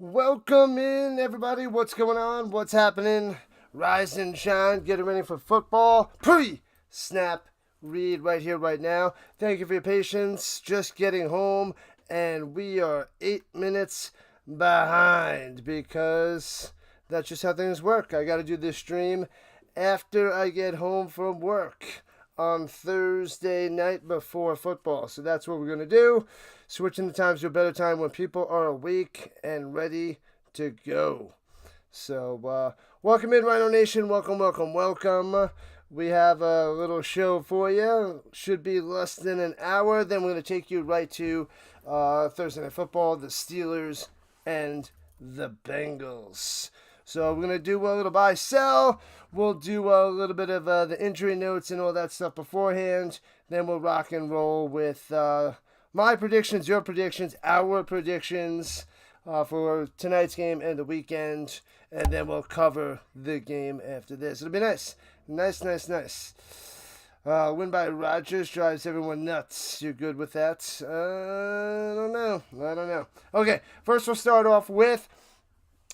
Welcome in, everybody. What's going on? What's happening? Rise and shine. Getting ready for football. Pre-snap read right here, right now. Thank you for your patience. Just getting home, and we are 8 minutes behind because that's just how things work. I got to do this stream after I get home from work on Thursday night before football. So that's what we're going to do. Switching the times to a better time when people are awake and ready to go. So, welcome in, Rhino Nation. Welcome, welcome, welcome. We have a little show for you. Should be less than an hour. Then we're going to take you right to Thursday Night Football, the Steelers, and the Bengals. So we're going to do a little buy-sell. We'll do a little bit of the injury notes and all that stuff beforehand. Then we'll rock and roll with my predictions, your predictions, our predictions for tonight's game and the weekend. And then we'll cover the game after this. It'll be nice. Nice. Win by Rodgers drives everyone nuts. You're good with that? I don't know. Okay, first we'll start off with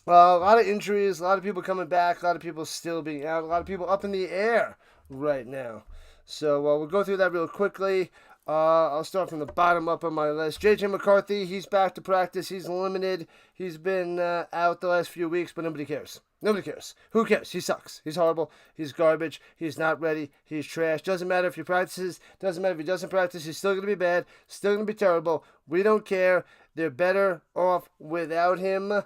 a lot of injuries, a lot of people coming back, a lot of people still being out, a lot of people up in the air right now. So we'll go through that real quickly. I'll start from the bottom up on my list. J.J. McCarthy, he's back to practice. He's limited. He's been out the last few weeks, but nobody cares. Nobody cares. Who cares? He sucks. He's horrible. He's garbage. He's not ready. He's trash. Doesn't matter if he practices. Doesn't matter if he doesn't practice. He's still going to be bad. Still going to be terrible. We don't care. They're better off without him.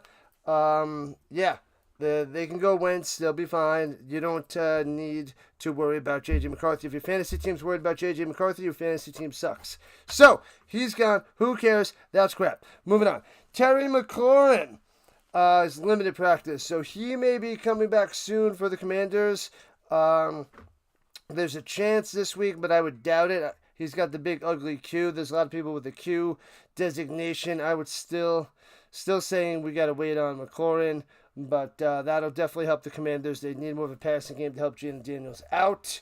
They can go Wentz. They'll be fine. You don't need to worry about J.J. McCarthy. If your fantasy team's worried about J.J. McCarthy, your fantasy team sucks. So, he's gone. Who cares? That's crap. Moving on. Terry McLaurin is limited practice. So, he may be coming back soon for the Commanders. There's a chance this week, but I would doubt it. He's got the big ugly Q. There's a lot of people with the Q designation. I would still saying we got to wait on McLaurin, but that'll definitely help the Commanders. They need more of a passing game to help Jaden Daniels out.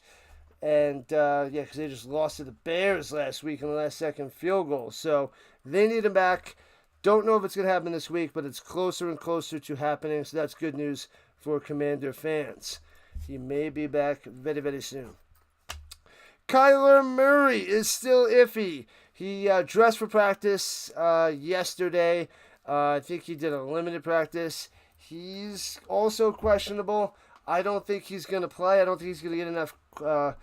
And, because they just lost to the Bears last week in the last-second field goal. So they need him back. Don't know if it's going to happen this week, but it's closer and closer to happening, so that's good news for Commander fans. He may be back very, very soon. Kyler Murray is still iffy. He dressed for practice yesterday. I think he did a limited practice. He's also questionable. I don't think he's going to play. I don't think he's going to get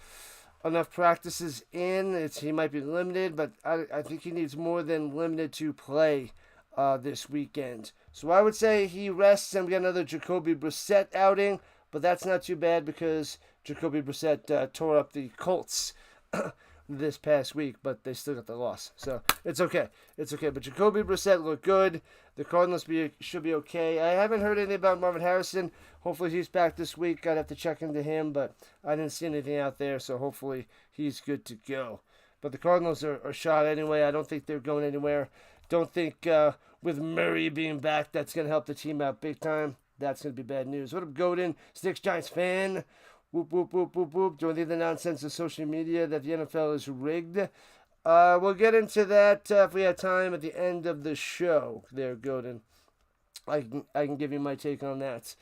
enough practices in. He might be limited, but I think he needs more than limited to play this weekend. So I would say he rests and we get another Jacoby Brissett outing, but that's not too bad because Jacoby Brissett tore up the Colts this past week, but they still got the loss. So it's okay. But Jacoby Brissett looked good. The Cardinals should be okay. I haven't heard anything about Marvin Harrison. Hopefully he's back this week. I'd have to check into him, but I didn't see anything out there, so hopefully he's good to go. But the Cardinals are shot anyway. I don't think they're going anywhere. Don't think with Murray being back, that's going to help the team out big time. That's going to be bad news. What up, Godin? Sticks Giants fan. Whoop, whoop, whoop, whoop, whoop. Don't think the nonsense of social media that the NFL is rigged. We'll get into that if we have time at the end of the show there, Godin. I can give you my take on that.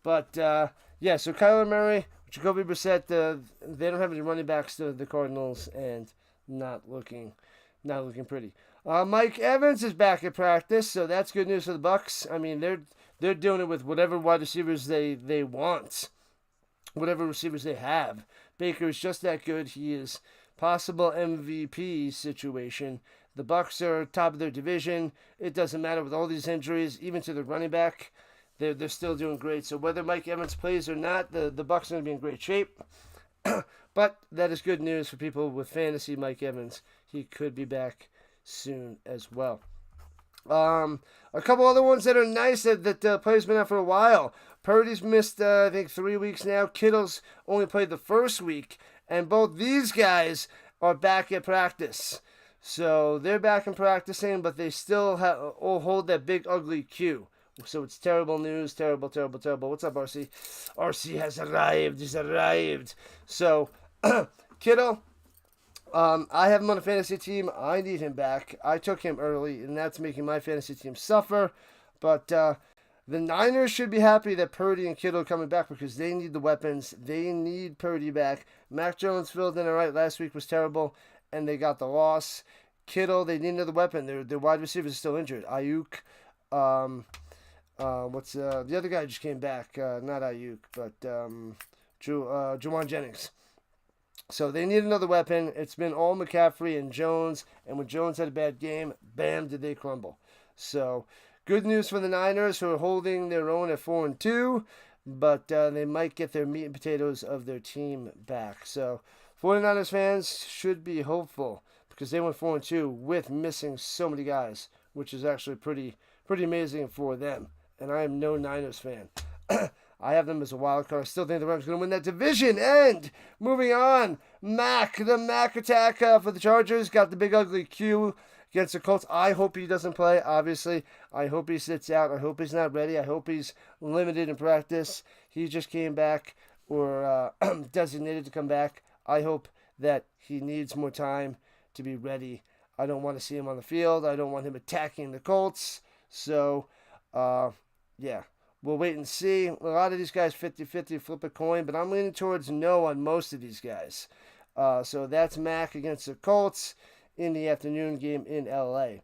But, so Kyler Murray, Jacoby Brissett, they don't have any running backs to the Cardinals, and not looking pretty. Mike Evans is back at practice, so that's good news for the Bucs. I mean, they're doing it with whatever wide receivers they want. Whatever receivers they have. Baker is just that good. He is possible MVP situation. The Bucs are top of their division. It doesn't matter with all these injuries, even to the running back. They're still doing great. So whether Mike Evans plays or not, the Bucs are going to be in great shape. But that is good news for people with fantasy. Mike Evans, he could be back soon as well. A couple other ones that are nice that players been out for a while. Purdy's missed, I think, 3 weeks now. Kittle's only played the first week. And both these guys are back at practice. So they're back in practicing, but they still all hold that big, ugly Q. So it's terrible news. Terrible. What's up, RC? RC has arrived. He's arrived. So, Kittle, I have him on a fantasy team. I need him back. I took him early, and that's making my fantasy team suffer. But the Niners should be happy that Purdy and Kittle are coming back because they need the weapons. They need Purdy back. Mac Jones filled in all right. Last week was terrible, and they got the loss. Kittle, they need another weapon. Their wide receivers are still injured. Ayuk, the other guy just came back? Not Ayuk, but Juwan Jennings. So they need another weapon. It's been all McCaffrey and Jones, and when Jones had a bad game, bam, did they crumble. So good news for the Niners, who are holding their own at 4-2, but they might get their meat and potatoes of their team back. So 49ers fans should be hopeful because they went 4-2 with missing so many guys, which is actually pretty amazing for them. And I am no Niners fan. I have them as a wild card. I still think the Rams are going to win that division. And moving on, the Mac attack for the Chargers got the big ugly Q against the Colts. I hope he doesn't play, obviously. I hope he sits out. I hope he's not ready. I hope he's limited in practice. He just came back or designated to come back. I hope that he needs more time to be ready. I don't want to see him on the field. I don't want him attacking the Colts. So, yeah. We'll wait and see. A lot of these guys 50-50 flip a coin, but I'm leaning towards no on most of these guys. So that's Mac against the Colts in the afternoon game in L.A.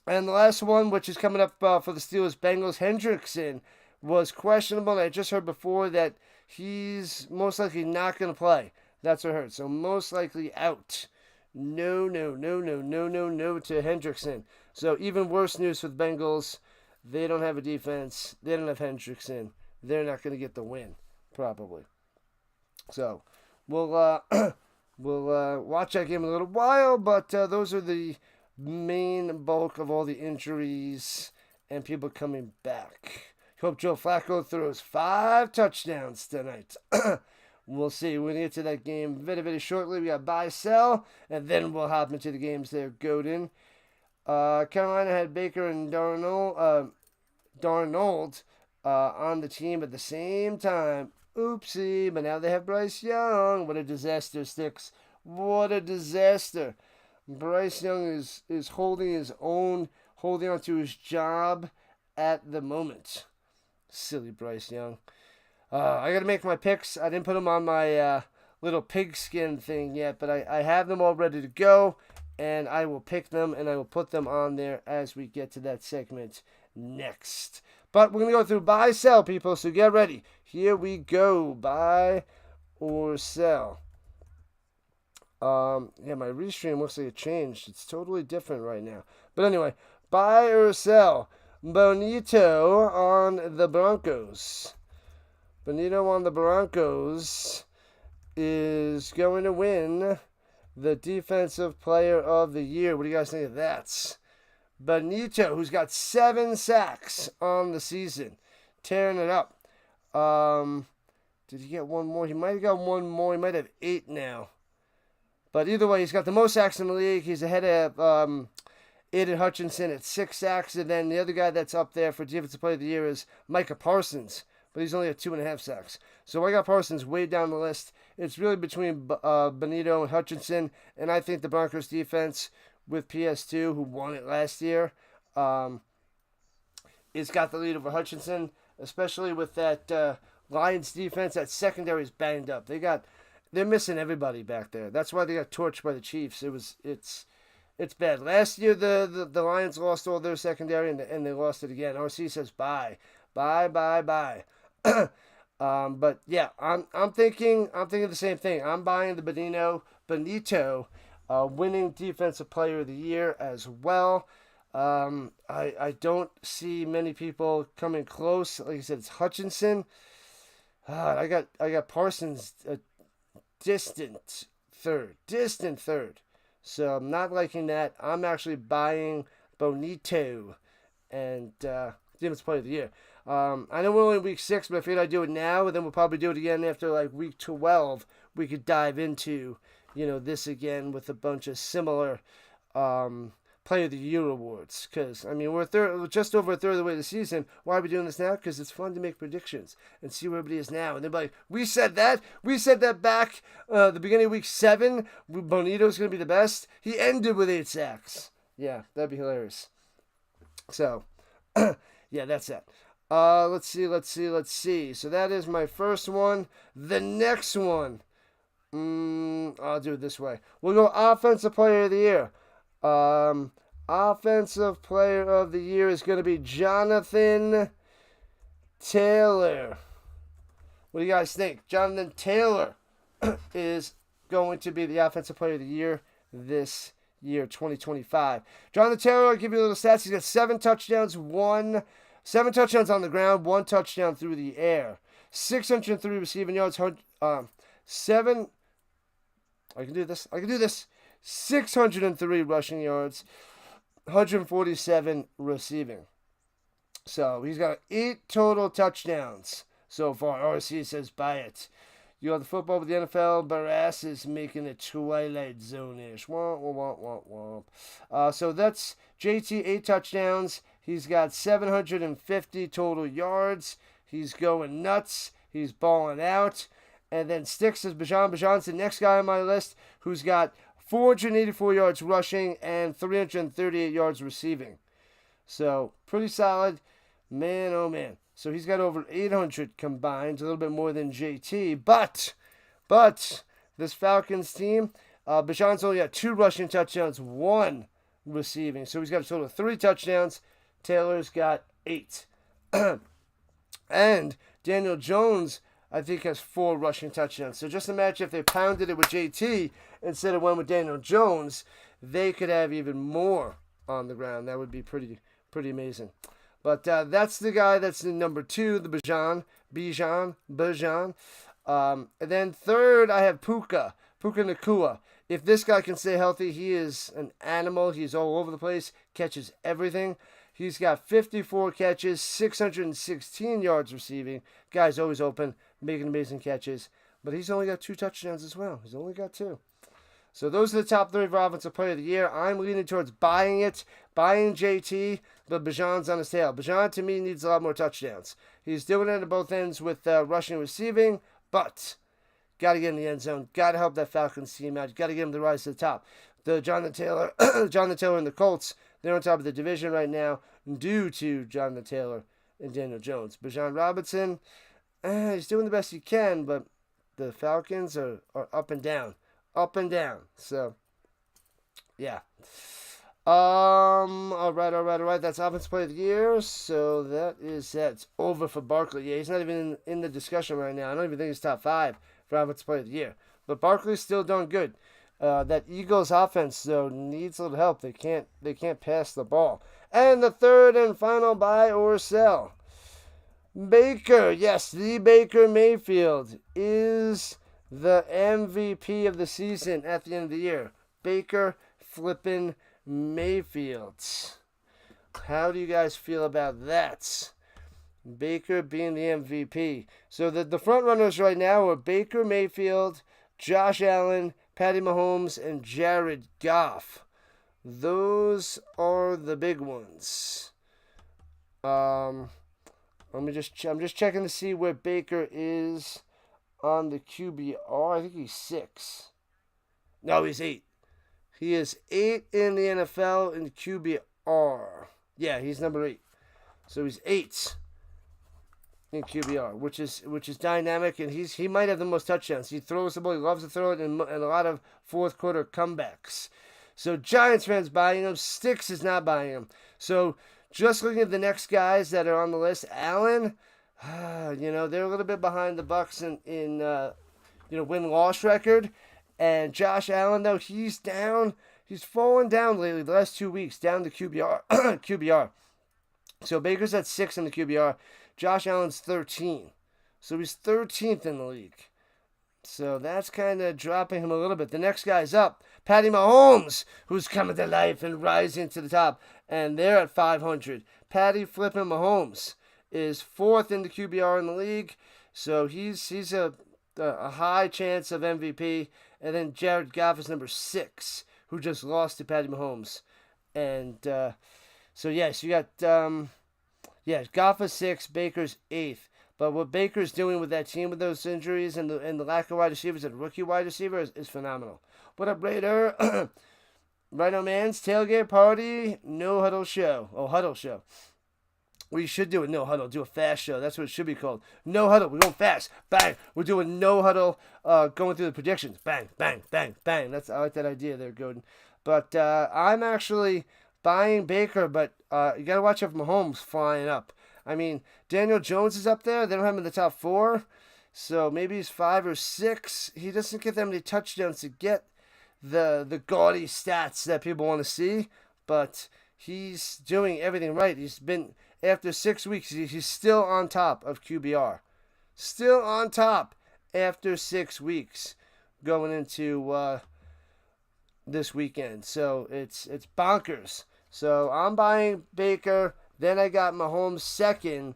And the last one, which is coming up for the Steelers, Bengals, Hendrickson was questionable. And I just heard before that he's most likely not going to play. That's what I heard. So most likely out. No to Hendrickson. So even worse news for the Bengals. They don't have a defense. They don't have Hendrickson. They're not going to get the win, probably. So we'll watch that game in a little while, but those are the main bulk of all the injuries and people coming back. Hope Joe Flacco throws 5 touchdowns tonight. We'll see. We're going to get to that game very, very shortly. We got buy, sell, and then we'll hop into the games there, Godin. Carolina had Baker and Darnold on the team at the same time. Oopsie, but now they have Bryce Young. What a disaster, Sticks. What a disaster. Bryce Young is holding his own, holding on to his job at the moment. Silly Bryce Young. I got to make my picks. I didn't put them on my little pigskin thing yet, but I have them all ready to go. And I will pick them, and I will put them on there as we get to that segment next. But we're going to go through buy, sell, people, so get ready. Here we go. Buy or sell. My restream looks like it changed. It's totally different right now. But anyway, buy or sell. Bonito on the Broncos. Bonito on the Broncos is going to win the Defensive Player of the Year. What do you guys think of that? Bonito, who's got 7 sacks on the season, tearing it up. Did he get one more? He might have got one more. He might have 8 now. But either way, he's got the most sacks in the league. He's ahead of Aiden Hutchinson at 6 sacks. And then the other guy that's up there for Defensive Player of the Year is Micah Parsons. But he's only at 2.5 sacks. So I got Parsons way down the list. It's really between Bonito and Hutchinson. And I think the Broncos defense with PS2, who won it last year, it's got the lead over Hutchinson, especially with that Lions defense. That secondary is banged up. They're missing everybody back there. That's why they got torched by the Chiefs. It's bad. Last year the Lions lost all their secondary and they lost it again. RC says bye. But yeah, I'm thinking the same thing. I'm buying the Bonito winning Defensive Player of the Year as well. I don't see many people coming close. Like I said, it's Hutchinson. I got Parsons a distant third. So I'm not liking that. I'm actually buying Bonito and Defensive Player of the Year. I know we're only in week 6, but I figured I'd do it now, and then we'll probably do it again after like week 12. We could dive into, this again with a bunch of similar Player of the Year awards. Because, we're just over a third of the way to the season. Why are we doing this now? Because it's fun to make predictions and see where everybody is now. And they're like, we said that back the beginning of week 7. Bonito's going to be the best. He ended with 8 sacks. Yeah, that'd be hilarious. So, Yeah, that's it. Let's see. So that is my first one. The next one, I'll do it this way. We'll go Offensive Player of the Year. Offensive Player of the Year is going to be Jonathan Taylor. What do you guys think? Jonathan Taylor is going to be the Offensive Player of the Year this year, 2025. Jonathan Taylor, I'll give you a little stats. He's got 7 touchdowns on the ground, 1 touchdown through the air, 603 receiving yards, 603 rushing yards, 147 receiving. So he's got 8 total touchdowns so far. RC says buy it. You got the football with the NFL. Barras is making it Twilight Zone-ish. So that's JT, 8 touchdowns. He's got 750 total yards. He's going nuts. He's balling out. And then Sticks is Bajan. Bajan's the next guy on my list who's got 484 yards rushing and 338 yards receiving. So pretty solid. Man, oh man. So he's got over 800 combined, a little bit more than JT. But this Falcons team, Bajan's only got 2 rushing touchdowns, 1 receiving. So he's got a total of 3 touchdowns. Taylor's got 8. And Daniel Jones, I think, has 4 rushing touchdowns. So just imagine if they pounded it with JT instead of one with Daniel Jones, they could have even more on the ground. That would be pretty amazing. But that's the guy that's in number 2, the Bijan. And then third, I have Puka Nacua. If this guy can stay healthy, he is an animal. He's all over the place, catches everything. He's got 54 catches, 616 yards receiving. Guy's always open, making amazing catches. But he's only got 2 touchdowns as well. He's only got 2. So those are the top 3 for Offensive Player of the Year. I'm leaning towards buying JT, but Bajan's on his tail. Bajan, to me, needs a lot more touchdowns. He's doing it at both ends with rushing and receiving, but got to get in the end zone. Got to help that Falcons team out. Got to get him to rise to the top. The Jonathan Taylor and the Colts, they're on top of the division right now due to Jonathan Taylor and Daniel Jones. Bijan Robinson, he's doing the best he can, but the Falcons are up and down. So, yeah. All right. That's Offensive Player of the Year. So that's over for Barkley. Yeah, he's not even in the discussion right now. I don't even think he's top 5 for Offensive Player of the Year. But Barkley's still doing good. That Eagles offense, though, needs a little help. They can't pass the ball. And the third and final buy or sell. Baker, yes, the Baker Mayfield is the MVP of the season at the end of the year. Baker flipping Mayfield. How do you guys feel about that? Baker being the MVP. So the front runners right now are Baker Mayfield, Josh Allen, Patty Mahomes, and Jared Goff. Those are the big ones. I'm just checking to see where Baker is on the QBR. I think he's 6. No, he's 8. He is 8 in the NFL in QBR. Yeah, he's number 8. So he's 8 in QBR, which is dynamic, and he might have the most touchdowns. He throws the ball. He loves to throw it, and a lot of fourth quarter comebacks. So Giants fans buying him. Sticks is not buying him. So just looking at the next guys that are on the list, Allen, they're a little bit behind the Bucs in win-loss record. And Josh Allen, though, he's down. He's fallen down lately, the last 2 weeks, down to QBR. So Baker's at 6 in the QBR. Josh Allen's 13. So he's 13th in the league. So that's kind of dropping him a little bit. The next guy's up, Patty Mahomes, who's coming to life and rising to the top. And they're at 500. Patty flipping Mahomes is 4th in the QBR in the league. So he's a high chance of MVP. And then Jared Goff is number 6, who just lost to Patty Mahomes. And so you got Goff is 6, Baker's 8th. But what Baker's doing with that team with those injuries and the lack of wide receivers and rookie wide receiver is phenomenal. What up, Raider? Rhino Man's Tailgate Party, No Huddle Show. Oh, Huddle Show. We should do a no huddle, do a fast show. That's what it should be called. No huddle. We're going fast. Bang. We're doing no huddle, going through the predictions. Bang, bang, bang, bang. I like that idea there, Godin. But I'm actually buying Baker, but you got to watch out for Mahomes flying up. I mean, Daniel Jones is up there. They don't have him in the top 4. So maybe he's 5 or 6. He doesn't get that many touchdowns to get the gaudy stats that people want to see. But he's doing everything right. He's been... After 6 weeks, he's still on top of QBR. Still on top after 6 weeks going into this weekend. So it's bonkers. So I'm buying Baker. Then I got Mahomes second.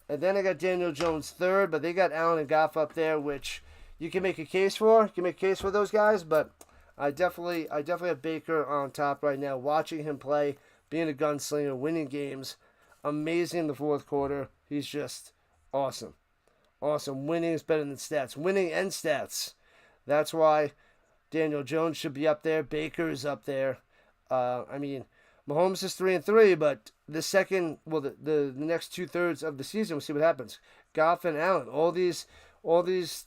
And then I got Daniel Jones third. But they got Allen and Goff up there, which you can make a case for. You can make a case for those guys. But I definitely have Baker on top right now. Watching him play, being a gunslinger, winning games. Amazing in the fourth quarter. He's just awesome. Awesome. Winning is better than stats. Winning and stats. That's why Daniel Jones should be up there. Baker is up there. I mean, Mahomes is 3-3, but the next 2/3 of the season, we'll see what happens. Goff and Allen, all these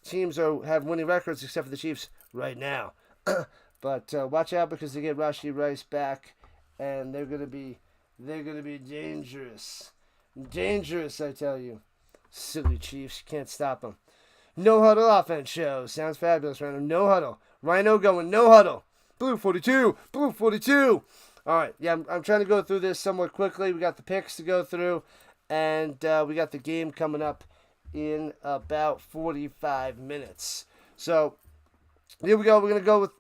teams have winning records except for the Chiefs right now. But watch out because they get Rashee Rice back, and they're gonna be dangerous. Dangerous, I tell you. Silly Chiefs. Can't stop them. No huddle offense show. Sounds fabulous, Rhino. No huddle. Rhino going no huddle. Blue 42. Blue 42. All right. Yeah, I'm trying to go through this somewhat quickly. We got the picks to go through, and we got the game coming up in about 45 minutes. So here we go. We're going to go with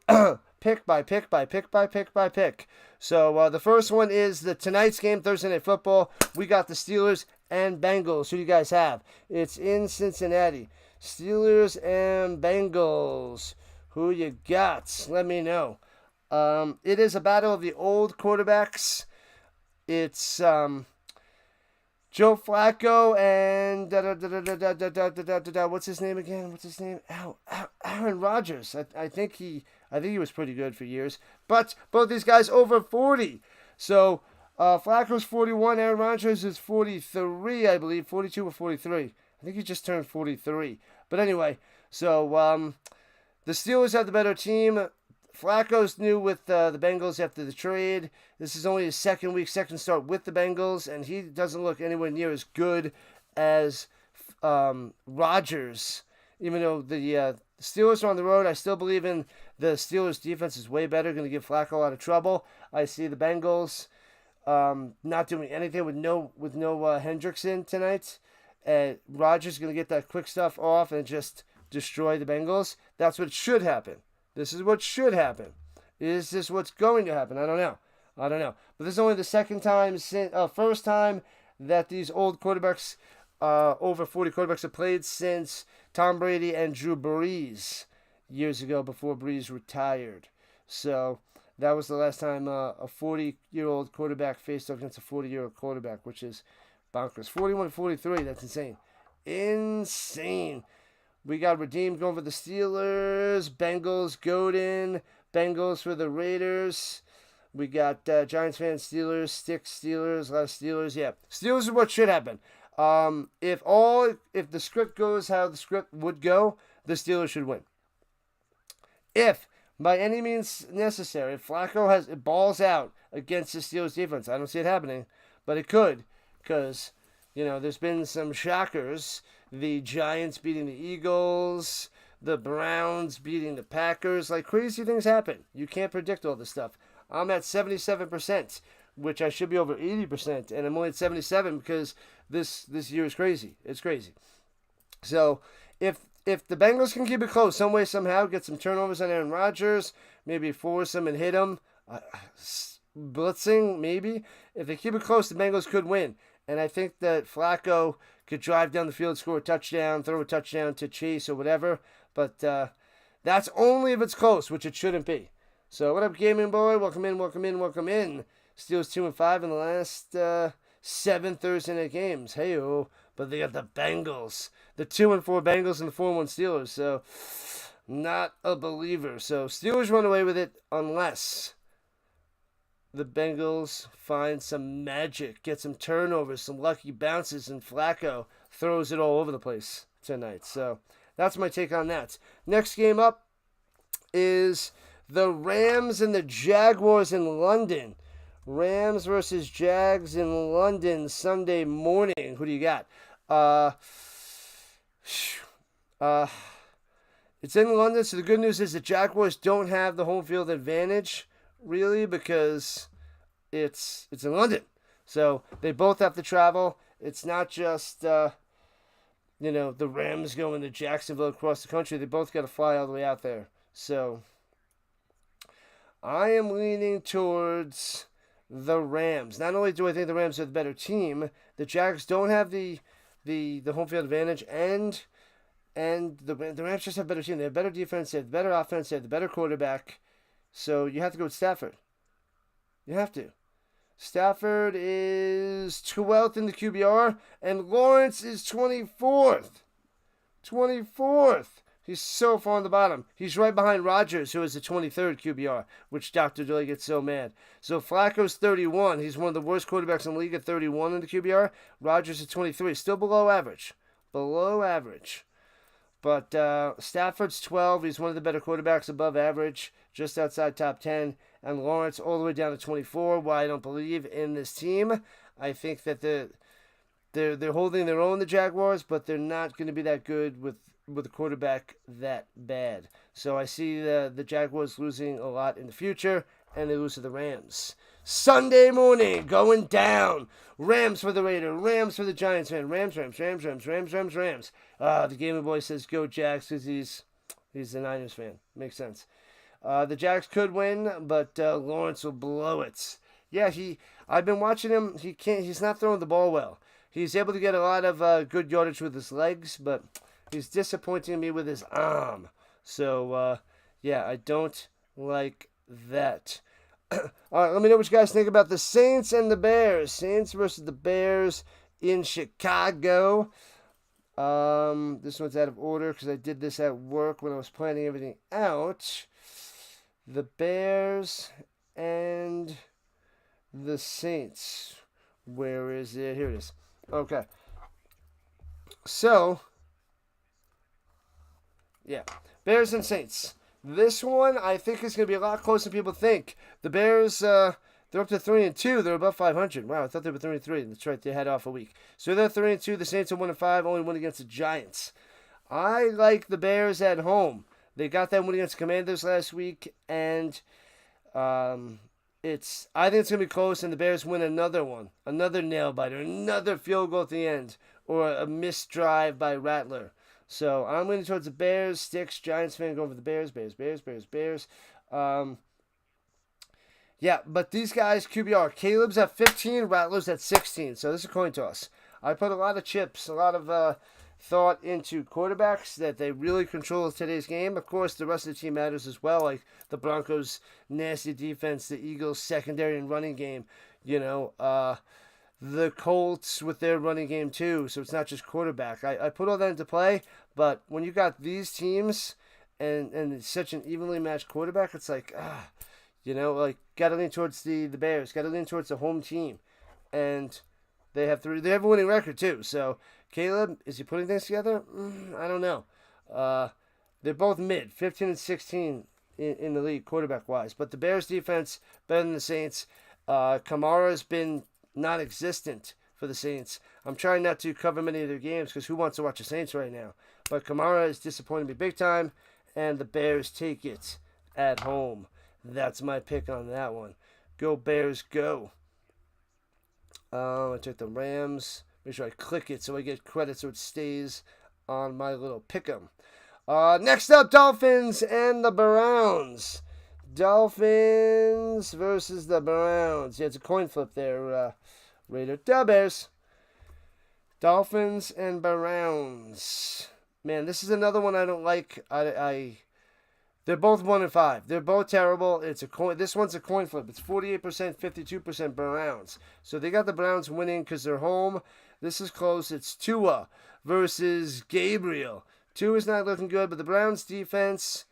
pick by pick by pick by pick by pick. So the first one is tonight's game, Thursday Night Football. We got the Steelers and Bengals. Who do you guys have? It's in Cincinnati. Steelers and Bengals. Who you got? Let me know. It is a battle of the old quarterbacks. It's Joe Flacco and what's his name again? Aaron Rodgers. I think he was pretty good for years. But both these guys over 40. So Flacco's 41. Aaron Rodgers is 43, I believe. 42 or 43. I think he just turned 43. But anyway, so the Steelers have the better team. Flacco's new with the Bengals after the trade. This is only his second start with the Bengals, and he doesn't look anywhere near as good as Rodgers. Even though the Steelers are on the road, I still believe in the Steelers' defense is way better, going to give Flacco a lot of trouble. I see the Bengals not doing anything with no Hendrickson tonight. Rodgers is going to get that quick stuff off and just destroy the Bengals. That's what should happen. This is what should happen. Is this what's going to happen? I don't know. But this is only the first time that these old quarterbacks, over 40 quarterbacks, have played since Tom Brady and Drew Brees years ago before Brees retired. So that was the last time a 40-year-old quarterback faced off against a 40-year-old quarterback, which is bonkers. 41-43, that's insane. Insane. We got Redeemed going for the Steelers. Bengals, Godin. Bengals for the Raiders. We got Giants fans, Steelers, Sticks, Steelers, a lot of Steelers. Yeah, Steelers is what should happen. If the script goes how the script would go, the Steelers should win. If, by any means necessary, if Flacco balls out against the Steelers defense, I don't see it happening, but it could, because, there's been some shockers. The Giants beating the Eagles, the Browns beating the Packers. Like, crazy things happen. You can't predict all this stuff. I'm at 77%, which I should be over 80%, and I'm only at 77 because this year is crazy. It's crazy. So, if the Bengals can keep it close some way, somehow, get some turnovers on Aaron Rodgers, maybe force him and hit him, blitzing, maybe. If they keep it close, the Bengals could win. And I think that Flacco could drive down the field, score a touchdown, throw a touchdown to Chase or whatever. But that's only if it's close, which it shouldn't be. So what up, Gaming Boy? Welcome in. Steelers 2-5 in the last 7 Thursday night games. Hey-oh. But they got the Bengals. The 2-4 Bengals and the 4-1 Steelers. So not a believer. So Steelers run away with it unless the Bengals find some magic, get some turnovers, some lucky bounces, and Flacco throws it all over the place tonight. So that's my take on that. Next game up is the Rams and the Jaguars in London. Rams versus Jags in London Sunday morning. Who do you got? It's in London, so the good news is the Jaguars don't have the home field advantage, really, because it's in London. So they both have to travel. It's not just the Rams going to Jacksonville across the country. They both got to fly all the way out there. So I am leaning towards the Rams. Not only do I think the Rams are the better team, the Jags don't have the home field advantage, and the Rams just have a better team. They have better defense, they have better offense, they have the better quarterback. So you have to go with Stafford. You have to. Stafford is 12th in the QBR, and Lawrence is 24th. 24th. He's so far on the bottom. He's right behind Rodgers, who is the 23rd QBR, which Dr. Dre gets so mad. So Flacco's 31. He's one of the worst quarterbacks in the league at 31 in the QBR. Rodgers at 23. Still below average. Below average. But Stafford's 12. He's one of the better quarterbacks, above average, just outside top 10. And Lawrence all the way down to 24. Why I don't believe in this team. I think that they're holding their own, the Jaguars, but they're not going to be that good with a quarterback that bad. So I see the Jaguars losing a lot in the future, and they lose to the Rams. Sunday morning, going down. Rams for the Raiders, Rams for the Giants, man. Rams. The Gamer Boy says go Jags because he's a Niners fan. Makes sense. The Jags could win, but Lawrence will blow it. Yeah, I've been watching him. He's not throwing the ball well. He's able to get a lot of good yardage with his legs, but he's disappointing me with his arm. So, I don't like that. All right, let me know what you guys think about the Saints and the Bears. Saints versus the Bears in Chicago. This one's out of order because I did this at work when I was planning everything out. The Bears and the Saints. Where is it? Here it is. Okay. So, Bears and Saints. This one, I think, is going to be a lot closer than people think. The Bears, they're up to 3-2. They're above 500. Wow, I thought they were 3-3. That's right, they had off a week. So they're 3-2. The Saints are 1-5, only win against the Giants. I like the Bears at home. They got that win against Commanders last week, and I think it's going to be close, and the Bears win another one. Another nail-biter, another field goal at the end, or a missed drive by Rattler. So I'm leaning towards the Bears. Sticks, Giants fan going for the Bears. But these guys, QBR, Caleb's at 15, Rattler's at 16. So this is a coin toss. I put a lot of chips, a lot of thought into quarterbacks that they really control today's game. Of course, the rest of the team matters as well, like the Broncos' nasty defense, the Eagles' secondary and running game. The Colts with their running game too, so it's not just quarterback. I put all that into play, but when you got these teams and it's such an evenly matched quarterback, it's like, gotta lean towards the Bears, gotta lean towards the home team. And they have a winning record too. So Caleb, is he putting things together? I don't know. They're both mid, 15 and 16 in the league quarterback wise. But the Bears defense better than the Saints. Kamara's been non-existent for the Saints. I'm trying not to cover many of their games because who wants to watch the Saints right now? But Kamara is disappointing me big time, and the Bears take it at home. That's my pick on that one. Go Bears, go. I took the Rams. Make sure I click it so I get credit so it stays on my little pick'em. Next up, Dolphins and the Browns. Dolphins versus the Browns. Yeah, it's a coin flip there, Raider. Bears. Dolphins and Browns. Man, this is another one I don't like. They're both 1-5. They're both terrible. It's a coin. This one's a coin flip. It's 48%, 52% Browns. So they got the Browns winning because they're home. This is close. It's Tua versus Gabriel. Tua's not looking good, but the Browns defense,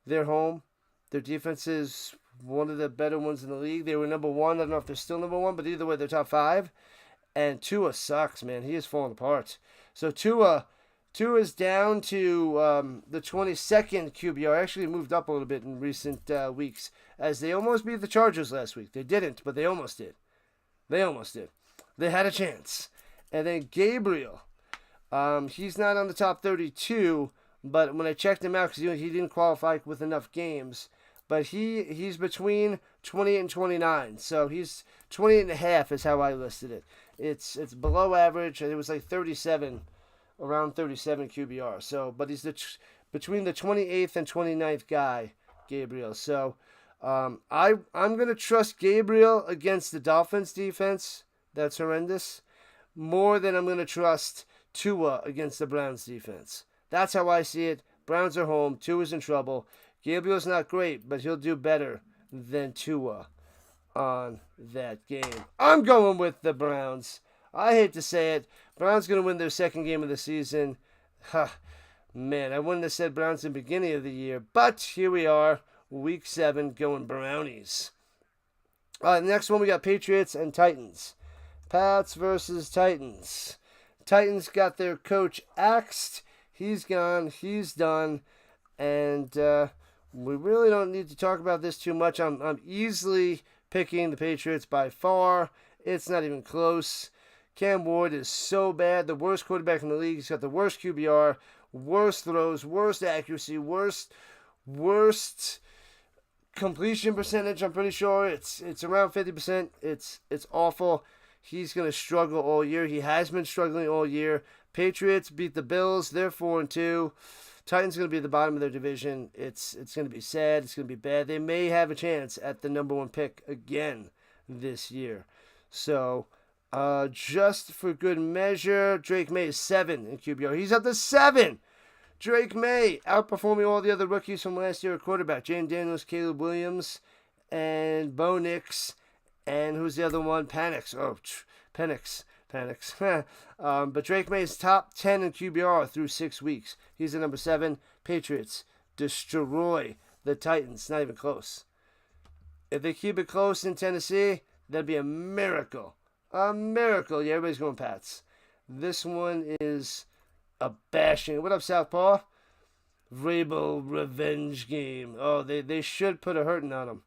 they're home. Their defense is one of the better ones in the league. They were number one. I don't know if they're still number one, but either way, they're top 5. And Tua sucks, man. He is falling apart. So Tua's down to the 22nd QBR. Actually moved up a little bit in recent weeks, as they almost beat the Chargers last week. They didn't, but they almost did. They had a chance. And then Gabriel, he's not on the top 32, but when I checked him out, because he didn't qualify with enough games, but he's between 28 and 29. So he's 28 and a half is how I listed it. It's below average, and it was like 37, around 37 QBR. So, but he's between the 28th and 29th guy, Gabriel. So, I'm gonna trust Gabriel against the Dolphins defense. That's horrendous. More than I'm gonna trust Tua against the Browns defense. That's how I see it. Browns are home. Tua's in trouble. Gabriel's not great, but he'll do better than Tua on that game. I'm going with the Browns. I hate to say it. Browns going to win their second game of the season. Man, I wouldn't have said Browns in the beginning of the year, but here we are, week 7, going Brownies. Next one, we got Patriots and Titans. Pats versus Titans. Titans got their coach axed. He's gone. He's done. And we really don't need to talk about this too much. I'm easily picking the Patriots by far. It's not even close. Cam Ward is so bad. The worst quarterback in the league. He's got the worst QBR, worst throws, worst accuracy, worst completion percentage. I'm pretty sure it's around 50%. It's awful. He's going to struggle all year. He has been struggling all year. Patriots beat the Bills. They're 4-2. Titans going to be at the bottom of their division. It's going to be sad. It's going to be bad. They may have a chance at the number 1 pick again this year. So, just for good measure, Drake May is 7 in QBR. He's up to 7. Drake May outperforming all the other rookies from last year at quarterback. Jane Daniels, Caleb Williams, and Bo Nix. And who's the other one? Penix. But Drake May is top 10 in QBR through 6 weeks. He's the number 7. Patriots destroy the Titans. Not even close. If they keep it close in Tennessee, that'd be a miracle. A miracle. Yeah, everybody's going Pats. This one is a bashing. What up, Southpaw? Vrabel revenge game. Oh, they should put a hurting on him.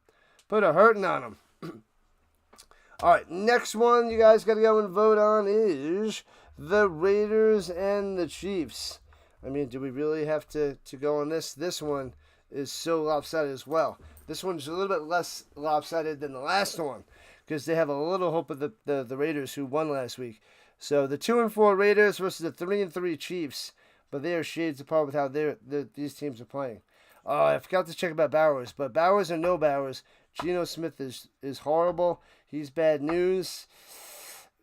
All right, next one you guys got to go and vote on is the Raiders and the Chiefs. I mean, do we really have to go on this? This one is so lopsided as well. This one's a little bit less lopsided than the last one because they have a little hope of the Raiders who won last week. So the 2-4 Raiders versus the 3-3 Chiefs, but they are shades apart with how these teams are playing. I forgot to check about Bowers, but Bowers or no Bowers, Geno Smith is horrible. He's bad news.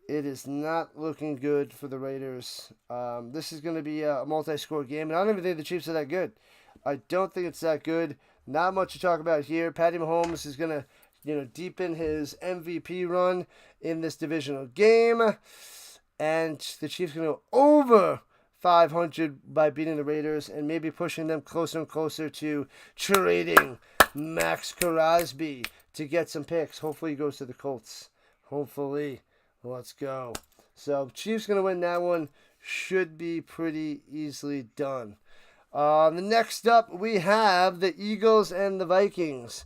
It is not looking good for the Raiders. This is going to be a multi-score game, and I don't even think the Chiefs are that good. I don't think it's that good. Not much to talk about here. Patty Mahomes is going to, deepen his MVP run in this divisional game, and the Chiefs are going to go over 500 by beating the Raiders and maybe pushing them closer and closer to trading Max Crosby to get some picks. Hopefully he goes to the Colts. Hopefully. Let's go. So Chiefs going to win that one. Should be pretty easily done. The next up we have the Eagles and the Vikings.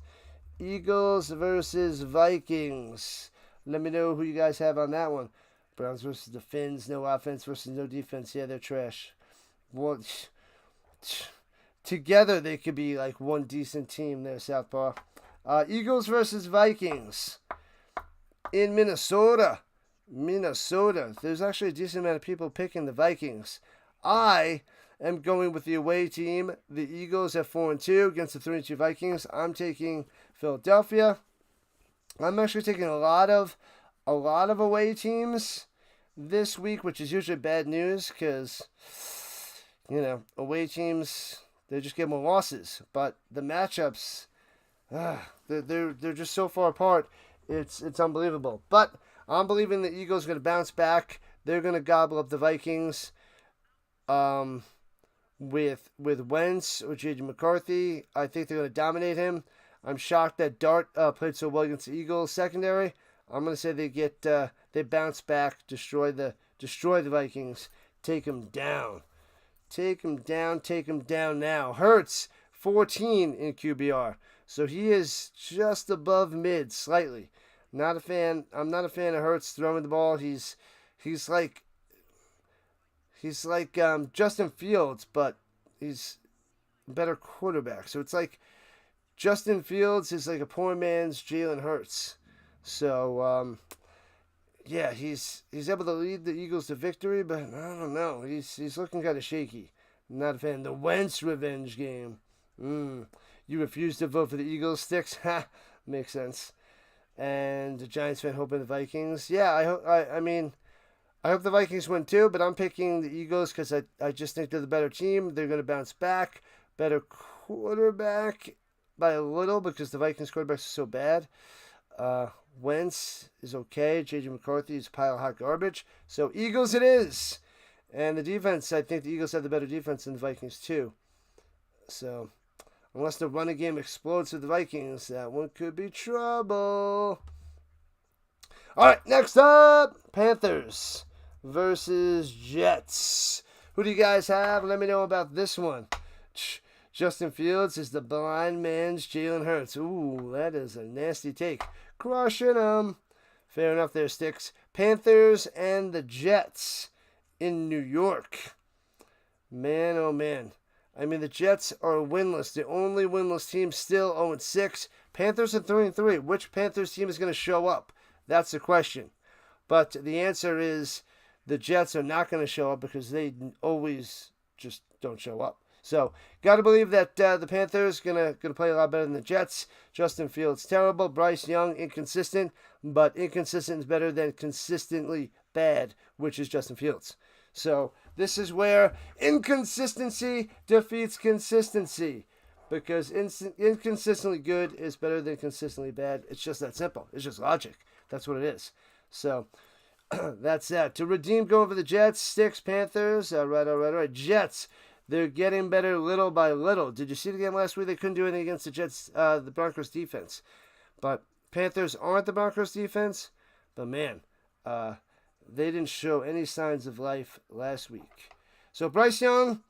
Eagles versus Vikings. Let me know who you guys have on that one. Browns versus the Finns. No offense versus no defense. Yeah, they're trash. Well, together they could be like one decent team there, Southpaw. Eagles versus Vikings. In Minnesota. There's actually a decent amount of people picking the Vikings. I am going with the away team. The Eagles at 4-2 against the 3-2 Vikings. I'm taking Philadelphia. I'm actually taking a lot of away teams this week, which is usually bad news because, away teams, they just get more losses. But the matchups, they're just so far apart. It's unbelievable. But I'm believing the Eagles are going to bounce back. They're going to gobble up the Vikings with Wentz or J.J. McCarthy. I think they're going to dominate him. I'm shocked that Dart played so well against the Eagles secondary. I'm going to say they bounce back, destroy the Vikings, take them down. Take him down now. Hurts, 14 in QBR. So he is just above mid, slightly. Not a fan. I'm not a fan of Hurts throwing the ball. He's like Justin Fields, but he's a better quarterback. So it's like Justin Fields is like a poor man's Jalen Hurts. So yeah, he's able to lead the Eagles to victory, but I don't know. He's looking kind of shaky. Not a fan. The Wentz revenge game. You refuse to vote for the Eagles, Sticks? Ha, makes sense. And the Giants fan hoping the Vikings. Yeah, I hope the Vikings win too, but I'm picking the Eagles because I just think they're the better team. They're going to bounce back. Better quarterback by a little because the Vikings quarterbacks are so bad. Wentz is okay. J.J. McCarthy is a pile of hot garbage. So Eagles it is. And the defense, I think the Eagles have the better defense than the Vikings too. So unless the running game explodes for the Vikings, that one could be trouble. All right, next up, Panthers versus Jets. Who do you guys have? Let me know about this one. Justin Fields is the blind man's Jalen Hurts. Ooh, that is a nasty take. Crushing them. Fair enough there, Sticks. Panthers and the Jets in New York. Man, oh man. I mean, the Jets are winless. The only winless team still 0-6. Panthers are 3-3. Which Panthers team is going to show up? That's the question. But the answer is the Jets are not going to show up because they always just don't show up. So, got to believe that the Panthers gonna play a lot better than the Jets. Justin Fields terrible. Bryce Young inconsistent, but inconsistent is better than consistently bad, which is Justin Fields. So this is where inconsistency defeats consistency, because inconsistently good is better than consistently bad. It's just that simple. It's just logic. That's what it is. So that's that. To redeem, go over the Jets. Sticks, Panthers. All right. Jets. They're getting better little by little. Did you see the game last week? They couldn't do anything against the Jets, the Broncos defense. But Panthers aren't the Broncos defense. But man, they didn't show any signs of life last week. So Bryce Young,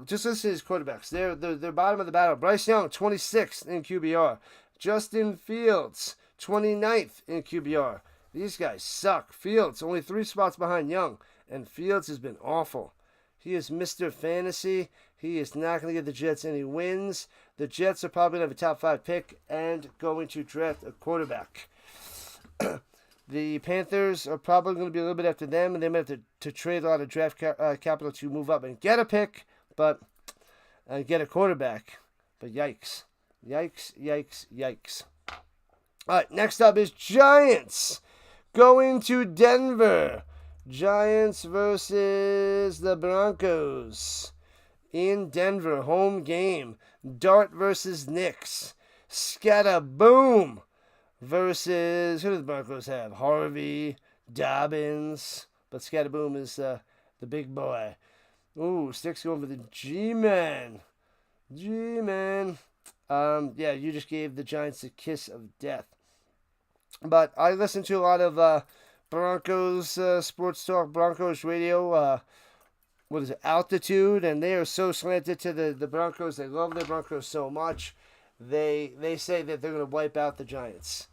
just listen to his quarterbacks. They're bottom of the battle. Bryce Young, 26th in QBR. Justin Fields, 29th in QBR. These guys suck. Fields, only 3 spots behind Young. And Fields has been awful. He is Mr. Fantasy. He is not going to give the Jets any wins. The Jets are probably going to have a top 5 pick and going to draft a quarterback. The Panthers are probably going to be a little bit after them, and they might have to trade a lot of draft capital to move up and get a pick, but get a quarterback. But yikes. Yikes. All right, next up is Giants going to Denver. Giants versus the Broncos in Denver, home game. Dart versus Knicks. Scataboom versus, who do the Broncos have? Harvey, Dobbins, but Scataboom is the big boy. Ooh, Sticks going for the G-Man. Yeah, you just gave the Giants the kiss of death. But I listen to a lot of Broncos sports talk, Broncos radio, what is it, Altitude, and they are so slanted to the Broncos. They love their Broncos so much. They say that they're going to wipe out the Giants.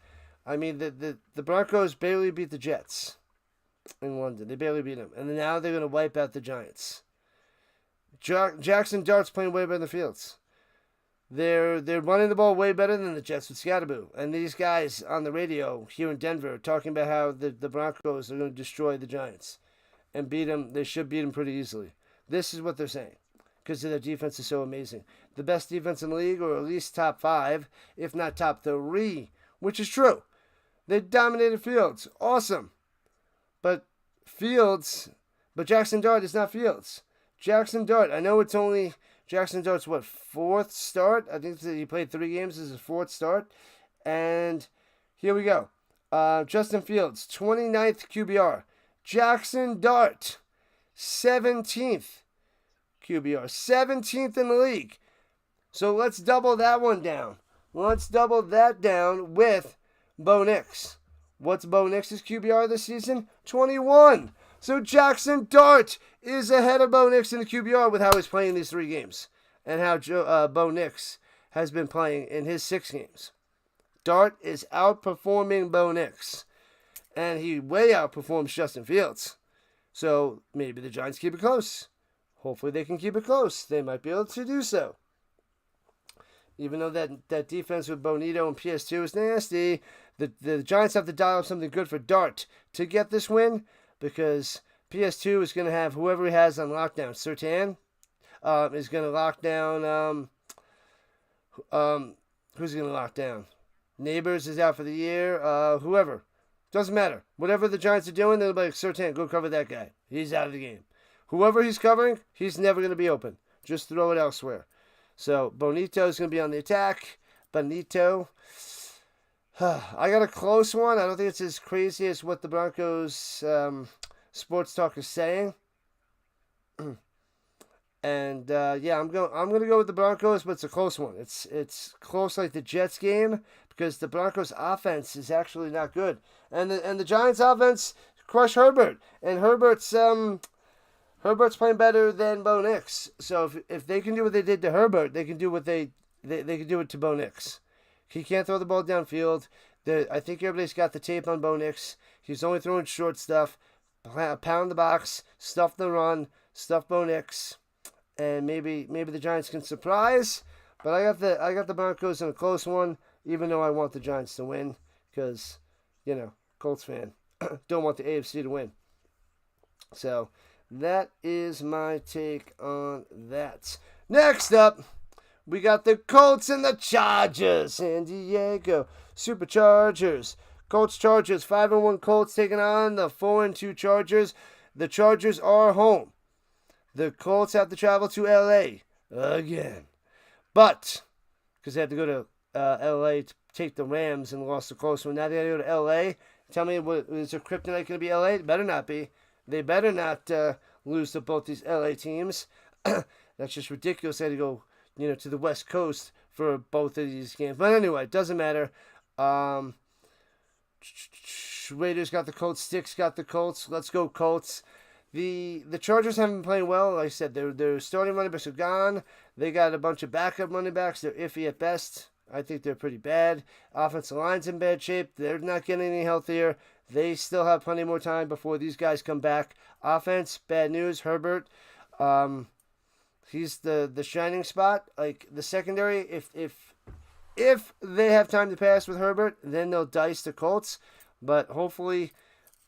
I mean, the Broncos barely beat the Jets in London. They barely beat them. And now they're going to wipe out the Giants. Jackson Dart's playing way better than the Fields. They're running the ball way better than the Jets with Scatterboo. And these guys on the radio here in Denver are talking about how the Broncos are going to destroy the Giants and beat them. They should beat them pretty easily. This is what they're saying because their defense is so amazing. The best defense in the league, or at least top 5, if not top 3, which is true. They dominated Fields. Awesome. But Jackson Dart is not Fields. Jackson Dart, I know it's only... Jackson Dart's, 4th start? I think he played 3 games. This is his 4th start. And here we go. Justin Fields, 29th QBR. Jackson Dart, 17th QBR. 17th in the league. So let's double that one down. Let's double that down with Bo Nix. What's Bo Nix's QBR this season? 21. So Jackson Dart is ahead of Bo Nix in the QBR with how he's playing these 3 games and how Bo Nix has been playing in his 6 games. Dart is outperforming Bo Nix, and he way outperforms Justin Fields. So maybe the Giants keep it close. Hopefully they can keep it close. They might be able to do so. Even though that defense with Bonito and PS2 is nasty, the Giants have to dial up something good for Dart to get this win, because PS2 is going to have whoever he has on lockdown. Surtain is going to lock down. Who's going to lock down? Neighbors is out for the year. Whoever. Doesn't matter. Whatever the Giants are doing, they'll be like, Surtain, go cover that guy. He's out of the game. Whoever he's covering, he's never going to be open. Just throw it elsewhere. So Bonito is going to be on the attack. Bonito. I got a close one. I don't think it's as crazy as what the Broncos sports talk is saying. And I'm going to go with the Broncos, but it's a close one. It's close like the Jets game, because the Broncos offense is actually not good, and the Giants offense crushed Herbert, and Herbert's playing better than Bo Nix. So if they can do what they did to Herbert, they can do what they can do it to Bo Nix. He can't throw the ball downfield. I think everybody's got the tape on Bo Nix. He's only throwing short stuff, pound the box, stuff the run, stuff Bo Nix. And maybe the Giants can surprise, but I got the Broncos in a close one, even though I want the Giants to win, because, Colts fan, don't want the AFC to win. So that is my take on that. Next up, we got the Colts and the Chargers. San Diego Superchargers. Colts Chargers, 5-1 Colts taking on the 4-2 Chargers. The Chargers are home. The Colts have to travel to L.A. again. But, because they had to go to L.A. to take the Rams and lost the close one. Now they got to go to L.A. Tell me, is their kryptonite going to be L.A.? It better not be. They better not lose to both these L.A. teams. That's just ridiculous. They had to go, to the West Coast for both of these games. But anyway, it doesn't matter. Raiders got the Colts. Sticks got the Colts. Let's go Colts. The Chargers haven't been playing well. Like I said, their starting running backs are gone. They got a bunch of backup running backs. They're iffy at best. I think they're pretty bad. Offensive line's in bad shape. They're not getting any healthier. They still have plenty more time before these guys come back. Offense, bad news. Herbert, he's the shining spot. Like the secondary, if they have time to pass with Herbert, then they'll dice the Colts. But hopefully,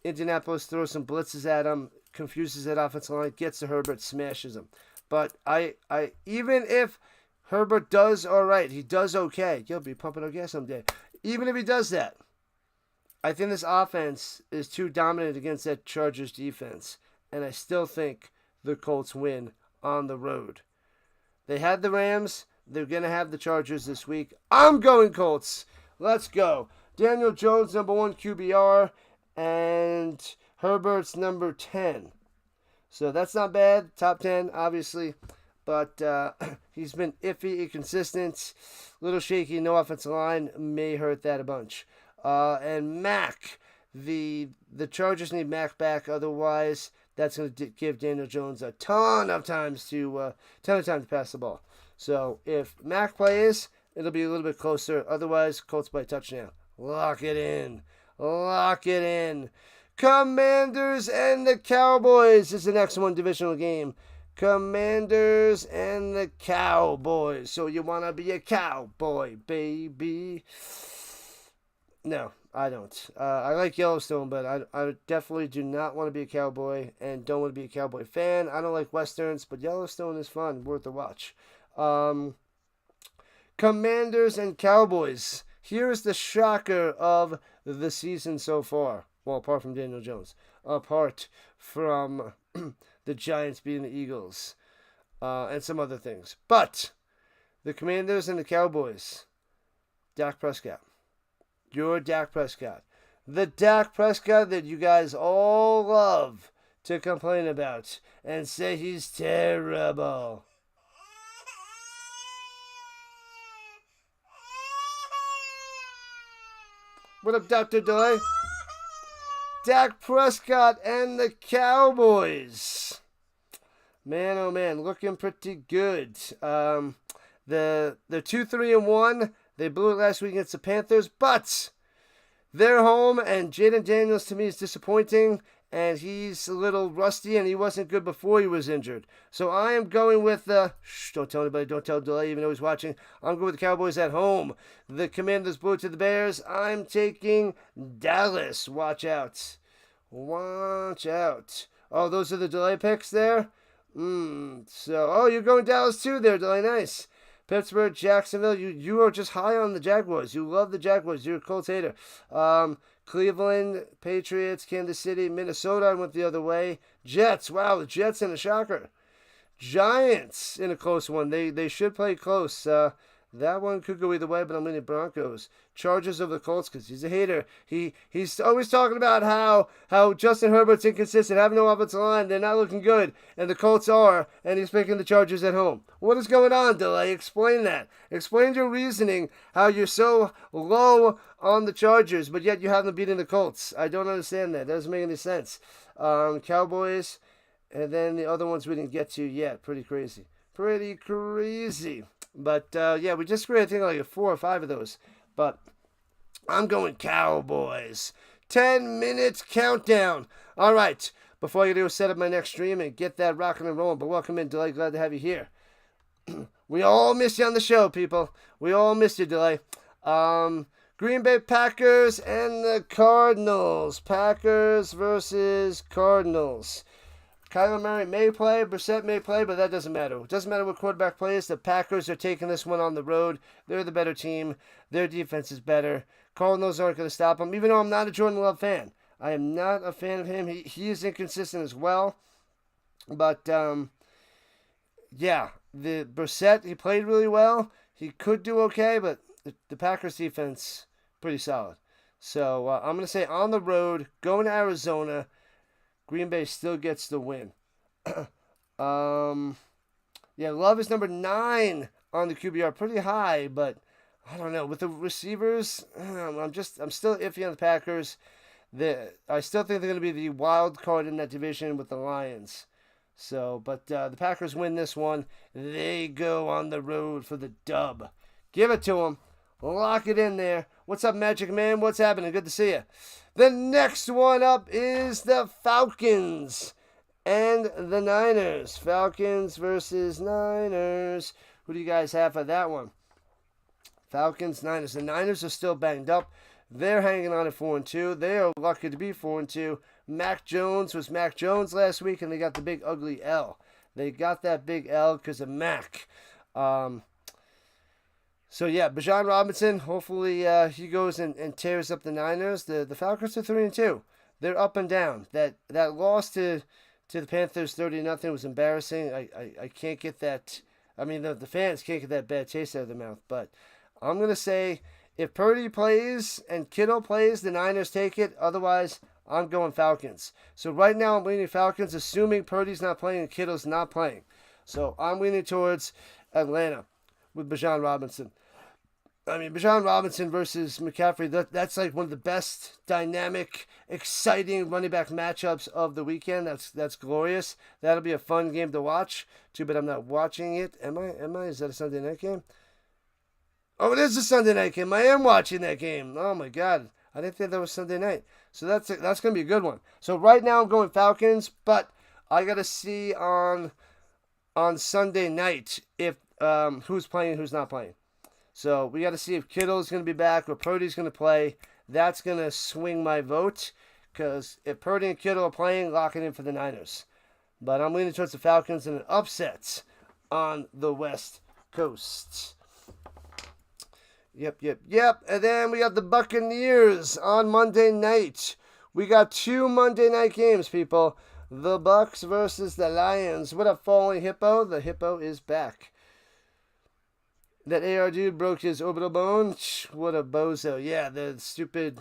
Indianapolis throws some blitzes at them, confuses that offensive line, gets to Herbert, smashes him. But I even if Herbert does all right, he does okay. You'll be pumping our gas someday. Even if he does that, I think this offense is too dominant against that Chargers defense, and I still think the Colts win on the road. They had the Rams. They're going to have the Chargers this week. I'm going Colts. Let's go. Daniel Jones, number 1 QBR, and Herbert's number 10. So that's not bad. Top 10, obviously. But he's been iffy, inconsistent, little shaky. No offensive line may hurt that a bunch. And Mac, the Chargers need Mac back. Otherwise, that's going to give Daniel Jones a ton of time to pass the ball. So if Mac plays, it'll be a little bit closer. Otherwise, Colts by touchdown. Lock it in. Lock it in. Commanders and the Cowboys is the next one, divisional game. Commanders and the Cowboys. So you want to be a cowboy, baby? No, I don't. I like Yellowstone, but I definitely do not want to be a cowboy and don't want to be a cowboy fan. I don't like Westerns, but Yellowstone is fun, worth a watch. Commanders and Cowboys. Here's the shocker of the season so far. Well, apart from Daniel Jones. Apart from the Giants beating the Eagles. And some other things. But the Commanders and the Cowboys. Dak Prescott. You're Dak Prescott. The Dak Prescott that you guys all love to complain about and say he's terrible. What up, Dr. Delay? Dak Prescott and the Cowboys. Man, oh man, looking pretty good. They're 2-3-1. They blew it last week against the Panthers, but they're home, and Jaden Daniels to me is disappointing, and he's a little rusty, and he wasn't good before he was injured. So I am going with don't tell anybody, don't tell Delay, even though he's watching. I'm going with the Cowboys at home. The Commanders blew it to the Bears. I'm taking Dallas. Watch out. Watch out. Oh, those are the Delay picks there? You're going Dallas too there, Delay. Nice. Pittsburgh, Jacksonville. You are just high on the Jaguars. You love the Jaguars. You're a Colts hater. Cleveland, Patriots, Kansas City, Minnesota. I went the other way. Jets. Wow, the Jets in a shocker. Giants in a close one. They should play close. That one could go either way, but I'm leaning Broncos. Chargers over the Colts because he's a hater. He's always talking about how Justin Herbert's inconsistent, having no offensive line. They're not looking good, and the Colts are, and he's picking the Chargers at home. What is going on, Delay? Explain that. Explain your reasoning, how you're so low on the Chargers, but yet you have them beating the Colts. I don't understand that. That doesn't make any sense. Cowboys, and then the other ones we didn't get to yet. Pretty crazy. Pretty crazy. But, we just scored, I think, like 4 or 5 of those. But I'm going Cowboys. 10-minute countdown. All right. Before I go set up my next stream and get that rocking and rolling, but welcome in, Delay. Glad to have you here. We all miss you on the show, people. We all miss you, Delay. Green Bay Packers and the Cardinals. Packers versus Cardinals. Kyler Murray may play, Brissett may play, but that doesn't matter. It doesn't matter what quarterback plays. The Packers are taking this one on the road. They're the better team. Their defense is better. Cardinals aren't going to stop them, even though I'm not a Jordan Love fan. I am not a fan of him. He is inconsistent as well. But, the Brissett, he played really well. He could do okay, but the Packers defense, pretty solid. So, I'm going to say on the road, going to Arizona, Green Bay still gets the win. Love is number 9 on the QBR. Pretty high, but I don't know. With the receivers, I'm still iffy on the Packers. I still think they're going to be the wild card in that division with the Lions. So, but the Packers win this one. They go on the road for the dub. Give it to them. Lock it in there. What's up, Magic Man? What's happening? Good to see you. The next one up is the Falcons and the Niners. Falcons versus Niners. Who do you guys have for that one? Falcons, Niners. The Niners are still banged up. They're hanging on at 4-2. They are lucky to be 4-2. Mac Jones was Mac Jones last week, and they got the big ugly L. They got that big L because of Mac. Bijan Robinson, hopefully he goes and tears up the Niners. The Falcons are 3-2. They're up and down. That loss to the Panthers 30-0 was embarrassing. I can't get that. I mean, the fans can't get that bad taste out of their mouth. But I'm going to say if Purdy plays and Kittle plays, the Niners take it. Otherwise, I'm going Falcons. So right now I'm leaning Falcons, assuming Purdy's not playing and Kittle's not playing. So I'm leaning towards Atlanta with Bijan Robinson. I mean, Bijan Robinson versus McCaffrey, that's like one of the best dynamic, exciting running back matchups of the weekend. That's glorious. That'll be a fun game to watch. Too bad I'm not watching it. Am I? Is that a Sunday night game? Oh, it is a Sunday night game. I am watching that game. Oh, my God. I didn't think that was Sunday night. So that's going to be a good one. So right now I'm going Falcons, but I got to see on Sunday night if who's playing and who's not playing. So we got to see if Kittle's going to be back or Purdy's going to play. That's going to swing my vote because if Purdy and Kittle are playing, lock it in for the Niners. But I'm leaning towards the Falcons and an upset on the West Coast. Yep. And then we got the Buccaneers on Monday night. We got 2 Monday night games, people. The Bucs versus the Lions. What up, Falling Hippo? The Hippo is back. That AR dude broke his orbital bone. What a bozo. Yeah, the stupid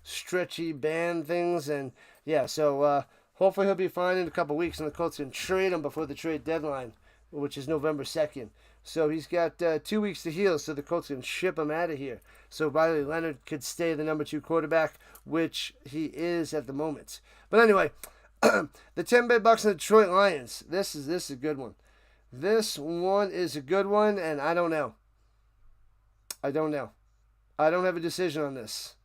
stretchy band things. And yeah, so hopefully he'll be fine in a couple weeks and the Colts can trade him before the trade deadline. which is November 2nd. So he's got 2 weeks to heal, so the Colts can ship him out of here. So Riley Leonard could stay the number 2 quarterback, which he is at the moment. But anyway, the Tampa Bay Bucks and the Detroit Lions. This is a good one. This one is a good one, and I don't know. I don't have a decision on this.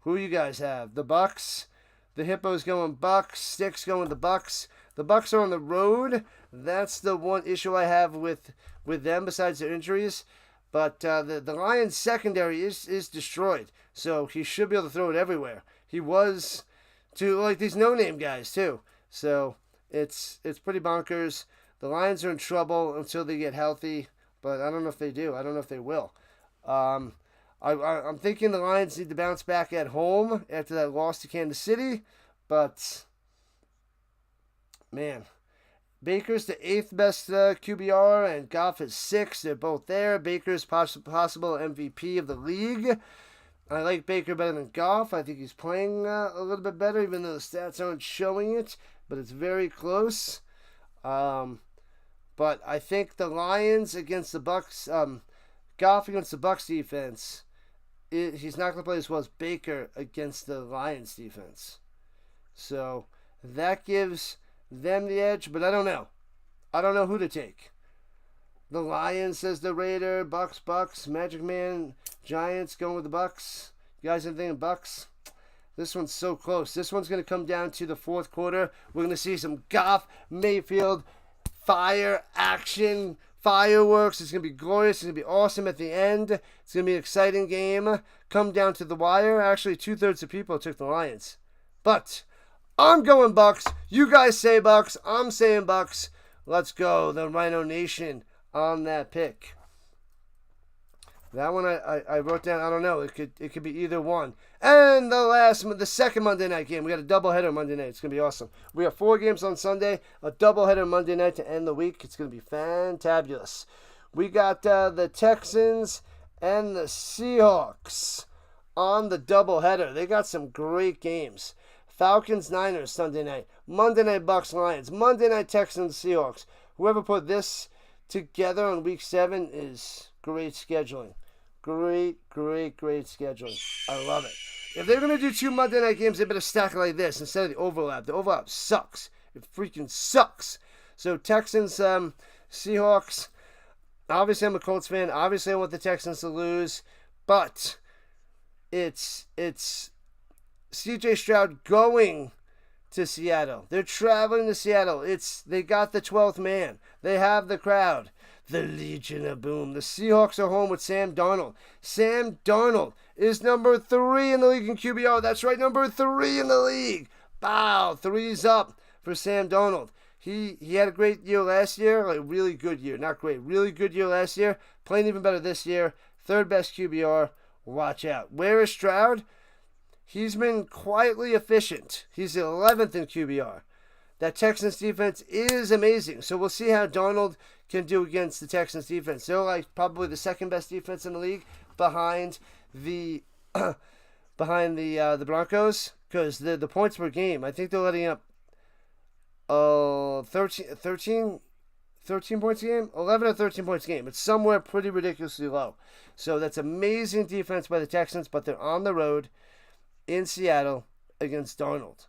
Who you guys have? The Bucks? The Hippos going Bucks. Sticks going the Bucks. The Bucks are on the road. That's the one issue I have with them besides their injuries. But the Lions secondary is destroyed. So he should be able to throw it everywhere. He was to like these no-name guys too. So it's pretty bonkers. The Lions are in trouble until they get healthy. But I don't know if they do. I don't know if they will. I'm thinking the Lions need to bounce back at home after that loss to Kansas City. But, man, Baker's the 8th best QBR, and Goff is 6th. They're both there. Baker's possible MVP of the league. I like Baker better than Goff. I think he's playing a little bit better, even though the stats aren't showing it. But it's very close. But I think the Lions against the Bucks, Goff against the Bucks defense, he's not going to play as well as Baker against the Lions defense. So that gives them the edge, but I don't know. I don't know who to take. The Lions says the Raider, Bucks, Magic Man, Giants going with the Bucks. You guys anything Bucks? This one's so close. This one's going to come down to the fourth quarter. We're going to see some Goff, Mayfield, fire, action, fireworks. It's going to be glorious. It's going to be awesome at the end. It's going to be an exciting game. Come down to the wire. Actually, 2/3 of people took the Lions. But I'm going Bucks. You guys say Bucks. I'm saying Bucks. Let's go. The Rhino Nation on that pick. That one I wrote down. I don't know. It could be either one. And the second Monday night game. We got a doubleheader Monday night. It's going to be awesome. We have 4 games on Sunday. A doubleheader Monday night to end the week. It's going to be fantabulous. We got the Texans and the Seahawks on the doubleheader. They got some great games. Falcons, Niners Sunday night. Monday night Bucks, Lions. Monday night Texans, Seahawks. Whoever put this together on week 7 is great scheduling. Great scheduling. I love it. If they're going to do 2 Monday night games, they better stack it like this instead of the overlap. The overlap sucks. It freaking sucks. So Texans, Seahawks. Obviously, I'm a Colts fan. Obviously, I want the Texans to lose. But it's C.J. Stroud going to Seattle. They're traveling to Seattle. They got the 12th man. They have the crowd. The Legion of Boom. The Seahawks are home with Sam Darnold. Sam Darnold is number 3 in the league in QBR. That's right, number 3 in the league. Wow, 3's up for Sam Darnold. He had a great year last year, like really good year. Not great, really good year last year. Playing even better this year. 3rd best QBR. Watch out. Where is Stroud? He's been quietly efficient. He's 11th in QBR. That Texans defense is amazing. So we'll see how Darnold can do against the Texans defense. They're like probably the 2nd best defense in the league behind the Broncos, because the points per game, I think they're letting up 13 points a game, 11 or 13 points a game. It's somewhere pretty ridiculously low. So that's amazing defense by the Texans, but they're on the road in Seattle against Darnold.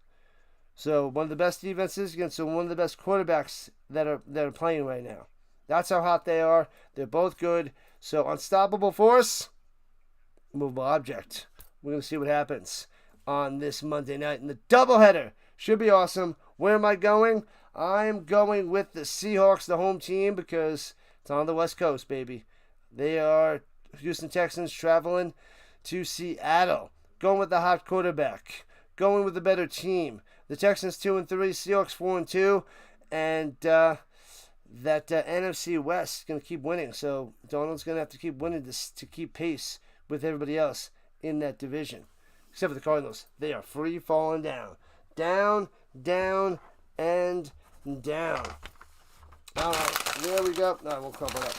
So one of the best defenses against one of the best quarterbacks that are playing right now. That's how hot they are. They're both good. So unstoppable force, movable object. We're going to see what happens on this Monday night. And the doubleheader should be awesome. Where am I going? I'm going with the Seahawks, the home team, because it's on the West Coast, baby. They are Houston Texans traveling to Seattle. Going with the hot quarterback. Going with the better team. The Texans 2-3, Seahawks 4-2, and that NFC West is going to keep winning. So Donald's going to have to keep winning to keep pace with everybody else in that division, except for the Cardinals. They are free falling down, down, and down. All right, there we go. No, I won't cover it up.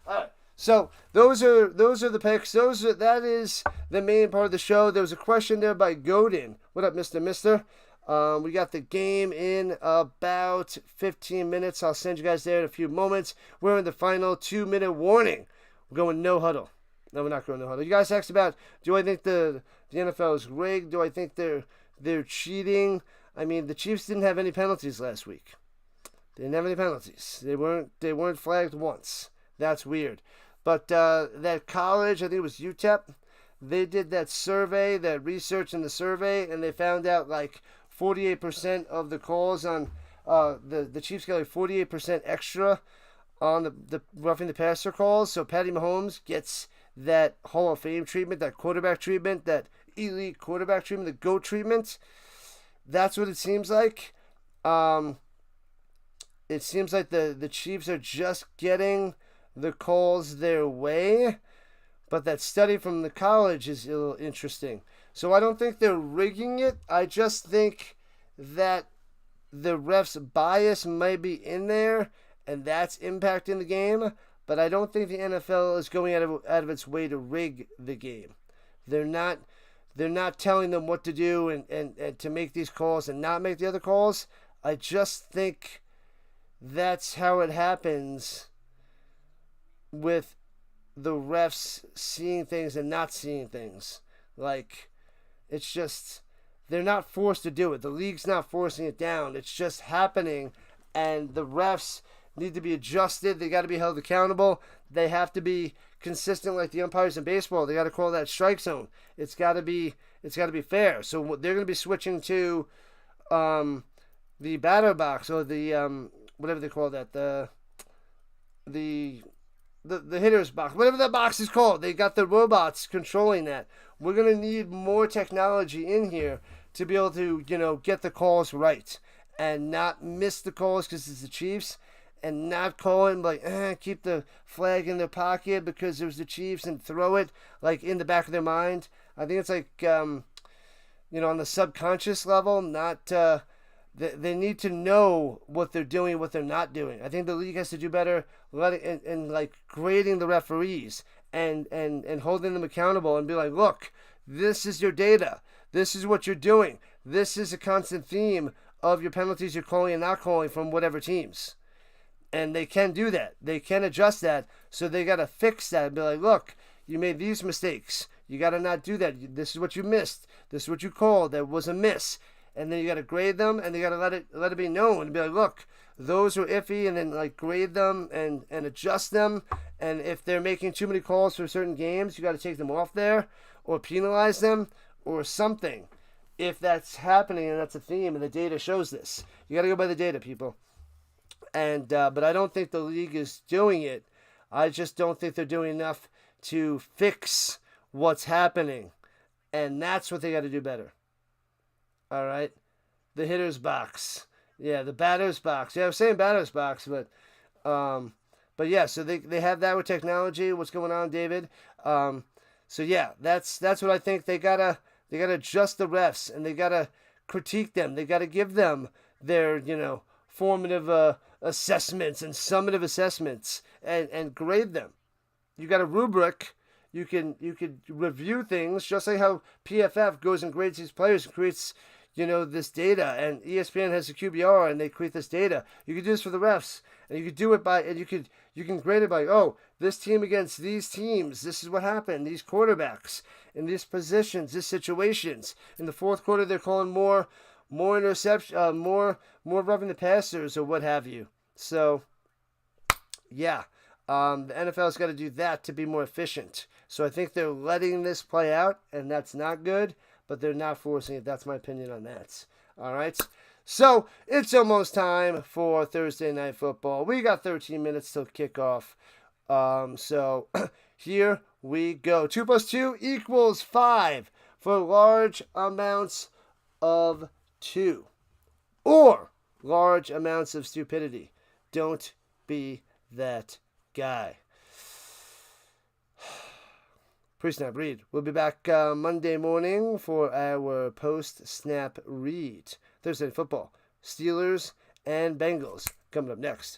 All right. So those are the picks. That is the main part of the show. There was a question there by Godin. What up, Mister? We got the game in about 15 minutes. I'll send you guys there in a few moments. We're in the final 2-minute warning. We're going no huddle. No, we're not going no huddle. You guys asked about, do I think the NFL is rigged? Do I think they're cheating? I mean, the Chiefs didn't have any penalties last week. They didn't have any penalties. They weren't flagged once. That's weird. But that college, I think it was UTEP, they did that survey, that research in the survey, and they found out like 48% of the calls on the Chiefs got like 48% extra on the roughing the passer calls. So Patty Mahomes gets that Hall of Fame treatment, that quarterback treatment, that elite quarterback treatment, the GOAT treatment. That's what it seems like. It seems like the Chiefs are just getting the calls their way. But that study from the college is a little interesting. So I don't think they're rigging it. I just think that the ref's bias might be in there, and that's impacting the game. But I don't think the NFL is going out of its way to rig the game. They're not telling them what to do and to make these calls and not make the other calls. I just think that's how it happens with the refs seeing things and not seeing things. Like, it's just, they're not forced to do it. The league's not forcing it down. It's just happening, and the refs need to be adjusted. They got to be held accountable. They have to be consistent like the umpires in baseball. They got to call that strike zone. It's got to be fair. So they're going to be switching to the batter box, or the whatever they call that, the hitter's box, whatever that box is called. They got the robots controlling that. We're going to need more technology in here to be able to, get the calls right and not miss the calls because it's the Chiefs, and not call it like, keep the flag in their pocket because it was the Chiefs, and throw it like in the back of their mind. I think it's like, on the subconscious level, not, they need to know what they're doing and what they're not doing. I think the league has to do better and like grading the referees and holding them accountable and be like, look, this is your data. This is what you're doing. This is a constant theme of your penalties you're calling and not calling from whatever teams. And they can do that. They can adjust that. So they got to fix that and be like, look, you made these mistakes. You got to not do that. This is what you missed. This is what you called. That was a miss. And then you got to grade them, and they got to let it be known and be like, look, those are iffy, and then like grade them and adjust them. And if they're making too many calls for certain games, you got to take them off there or penalize them or something. If that's happening and that's a theme and the data shows this, you got to go by the data, people. And but I don't think the league is doing it. I just don't think they're doing enough to fix what's happening, and that's what they got to do better. All right, the hitter's box, yeah, the batter's box. Yeah, I was saying batter's box, but yeah. So they have that with technology. What's going on, David? So yeah, that's what I think. They gotta adjust the refs, and they gotta critique them. They gotta give them their formative assessments and summative assessments and grade them. You got a rubric. You could review things just like how PFF goes and grades these players and creates this data, and ESPN has a QBR and they create this data. You could do this for the refs, and you could do it by, and you can grade it by, this team against these teams, this is what happened, these quarterbacks in these positions, these situations. In the fourth quarter, they're calling more interception, more roughing the passers or what have you. So yeah, the NFL's got to do that to be more efficient. So I think they're letting this play out, and that's not good, but they're not forcing it. That's my opinion on that. All right. So it's almost time for Thursday Night Football. We got 13 minutes till kickoff. So here we go. 2 + 2 = 5 for large amounts of 2 or large amounts of stupidity. Don't be that guy. Pre-snap read. We'll be back Monday morning for our post-snap read. Thursday Night Football. Steelers and Bengals coming up next.